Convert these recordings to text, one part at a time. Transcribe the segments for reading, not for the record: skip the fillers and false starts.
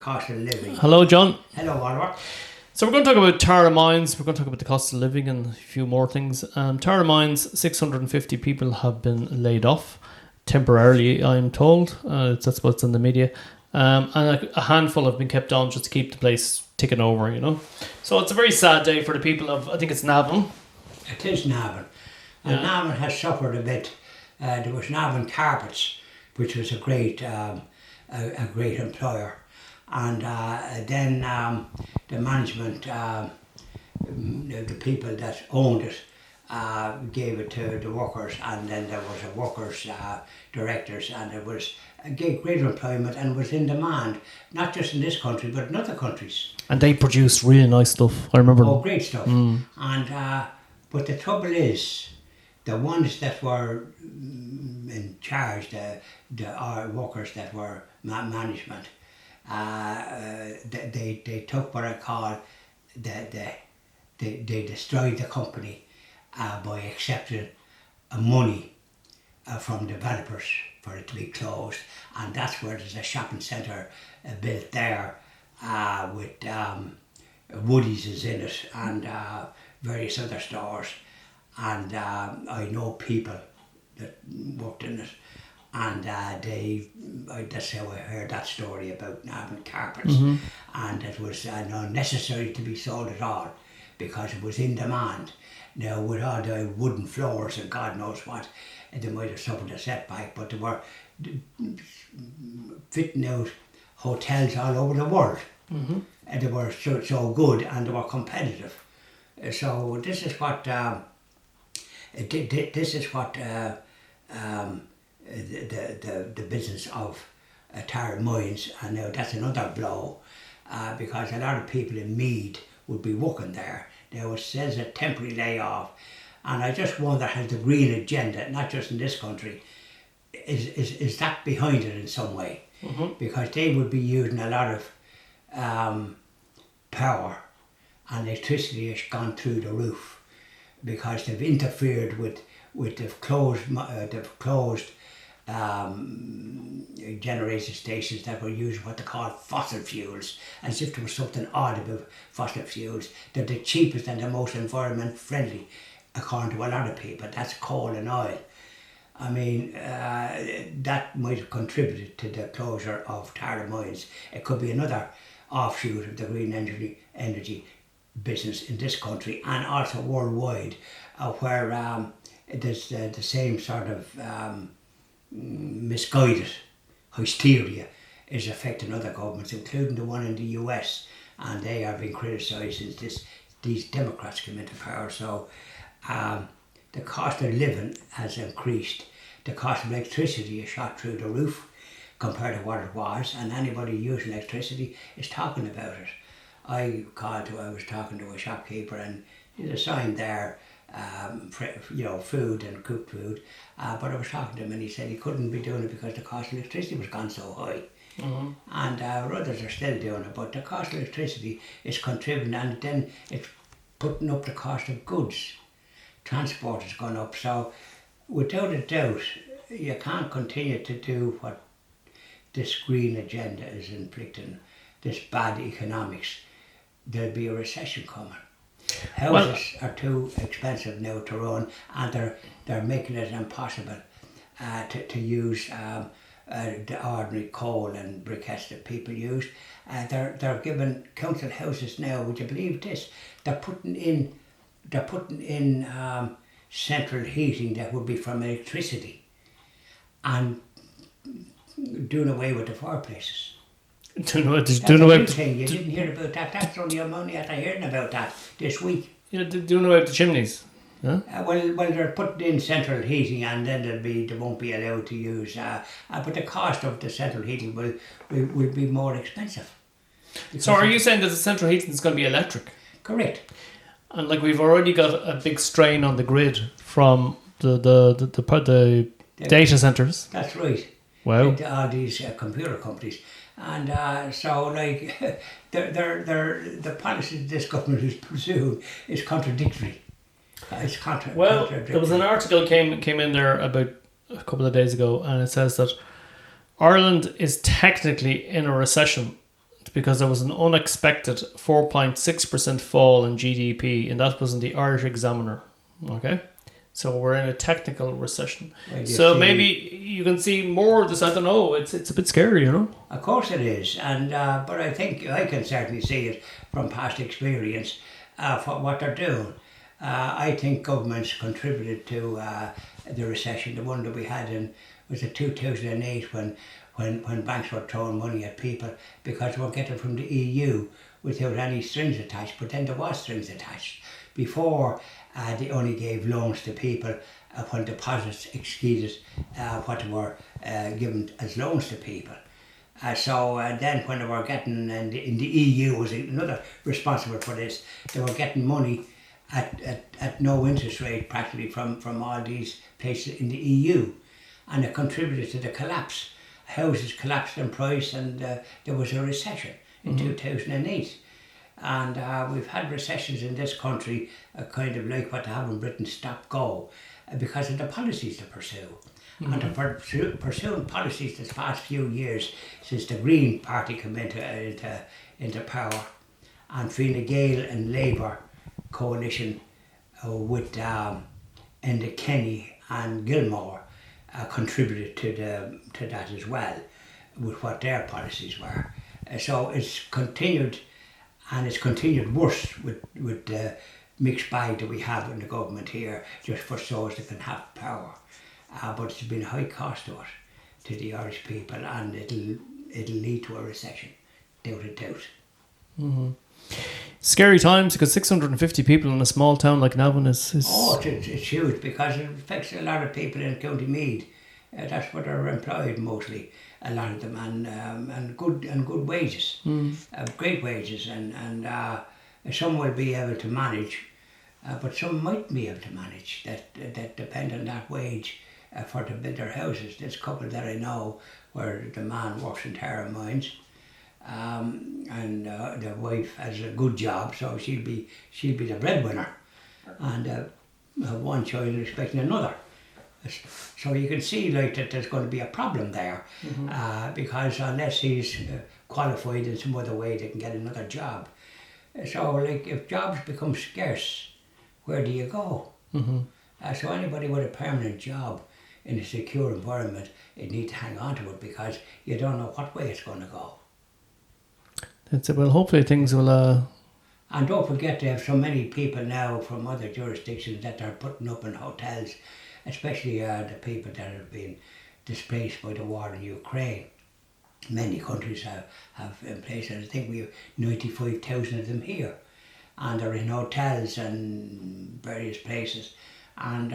cost of living. Hello, John. Hello, Oliver. So we're going to talk about Tara Mines. We're going to talk about the cost of living and a few more things. Tara Mines, 650 people have been laid off temporarily, I'm told. That's what's in the media. And a handful have been kept on just to keep the place ticking over, So it's a very sad day for the people of, I think it's Navan. It is Navan. And Navan has suffered a bit. There was Navan Carpets, which was a great employer. And then the management, the people that owned it, gave it to the workers, and then there was a workers' directors, and it was gave great employment and was in demand, not just in this country but in other countries. And they produced really nice stuff. I remember. Oh, great stuff. And but the trouble is, the ones that were in charge, our workers that were management, they took what I call they destroyed the company by accepting money from developers for it to be closed, and that's where there's a shopping centre built there with Woody's is in it and various other stores, and I know people that worked in it, and that's how I heard that story about Navan Carpets. And it was not necessary to be sold at all because it was in demand. Now with all the wooden floors and God knows what, they might have suffered a setback, but they were fitting out hotels all over the world. And they were so good and they were competitive. So this is what the business of Tara Mines, and now that's another blow because a lot of people in Meath would be working there. Now it says a temporary layoff, and I just wonder, has the green agenda, not just in this country, is that behind it in some way? Because they would be using a lot of power, and electricity has gone through the roof because they've interfered with they've closed generation stations that were using what they call fossil fuels, as if there was something odd about fossil fuels. They're the cheapest and the most environment friendly, according to a lot of people. That's coal and oil. I mean, that might have contributed to the closure of Tara Mines. It could be another offshoot of the green energy business in this country and also worldwide, where there's the same sort of misguided hysteria is affecting other governments, including the one in the US, and they are being criticised since these Democrats came into power. So the cost of living has increased. The cost of electricity has shot through the roof compared to what it was, and anybody using electricity is talking about it. I was talking to a shopkeeper, and there's a sign there, food and cooked food, but I was talking to him and he said he couldn't be doing it because the cost of electricity was gone so high. And others are still doing it, but the cost of electricity is contributing, and then it's putting up the cost of goods. Transport has gone up, so without a doubt you can't continue to do what this green agenda is inflicting, this bad economics. There'll be a recession coming. Houses are too expensive now to run, and they're making it impossible to use the ordinary coal and briquettes that people use. They're giving council houses now. Would you believe this? They're putting in central heating that would be from electricity, and doing away with the fireplaces. You didn't hear about that. That's only I'm only after hearing about that this week. Doing away with the chimneys. Yeah? Well, they're putting in central heating, and then they won't be allowed to use. But the cost of the central heating will be more expensive. So are you saying that the central heating is going to be electric? Correct. And we've already got a big strain on the grid from the data centres. That's right. Wow. All these computer companies. And the policy this government is pursuing is contradictory. Contradictory. There was an article came in there about a couple of days ago, and it says that Ireland is technically in a recession because there was an unexpected 4.6% fall in GDP, and that was in the Irish Examiner. Okay, so we're in a technical recession. Well, So maybe you can see more of this. I don't know. It's a bit scary, you know. Of course it is, and but I think I can certainly see it from past experience for what they're doing. I think governments contributed to the recession, the one that we had in was it 2008 when banks were throwing money at people because they were getting from the EU without any strings attached. But then there was strings attached. Before they only gave loans to people when deposits exceeded what they were given as loans to people. So then when they were getting, and in the EU was another responsible for this, they were getting money at no interest rate practically from all these places in the EU. And it contributed to the collapse. Houses collapsed in price and there was a recession in 2008. And we've had recessions in this country, kind of like what they have in Britain, stop go, because of the policies they pursue. And to pursuing policies this past few years, since the Green Party came into power, and Fine Gael and Labour coalition with Enda Kenny and Gilmore contributed to that as well, with what their policies were. So it's continued, and it's continued worse with the mixed bag that we have in the government here, just for those that can have power. But it's been a high cost to it, to the Irish people, and it'll lead to a recession, without a doubt. Mm-hmm. Scary times, because 650 people in a small town like Navan is... Oh, it's huge, because it affects a lot of people in County Meath. That's where they're employed mostly, a lot of them, and good wages, great wages, and some will be able to manage, but some mightn't be able to manage. That depend on that wage for to build their houses. There's a couple that I know where the man works in Tara Mines. And the wife has a good job, so she'll be the breadwinner, and have one child and expecting another. So you can see like that there's going to be a problem there, because unless he's qualified in some other way, they can get another job. So like if jobs become scarce, where do you go? So anybody with a permanent job in a secure environment, you need to hang on to it, because you don't know what way it's going to go. That's it. Well, hopefully things will... And don't forget, they have so many people now from other jurisdictions that they're putting up in hotels, especially the people that have been displaced by the war in Ukraine. Many countries have in place, and I think we have 95,000 of them here. And they're in hotels and various places, and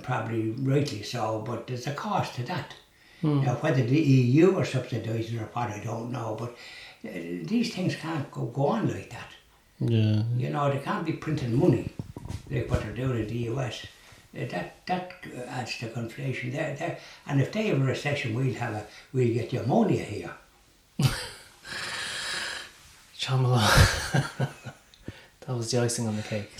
probably rightly so, but there's a cost to that. Now, whether the EU are subsidising or what, I don't know, but these things can't go on like that. Yeah. You know, they can't be printing money like what they're doing in the US. That adds to inflation there. And if they have a recession, we'll get pneumonia here. Shamala. That was the icing on the cake.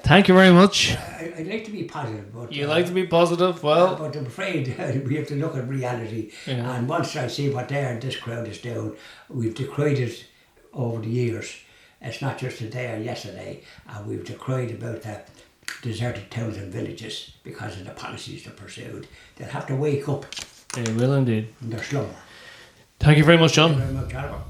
Thank you very much. I'd like to be positive, but You like to be positive? Well, but I'm afraid we have to look at reality. Yeah. And once I see what this crowd is doing, we've decried it over the years. It's not just today or yesterday. We've decried about the deserted towns and villages because of the policies they pursued. They'll have to wake up they will indeed. from their slumber. Thank you very much, John. Thank you very much, Oliver.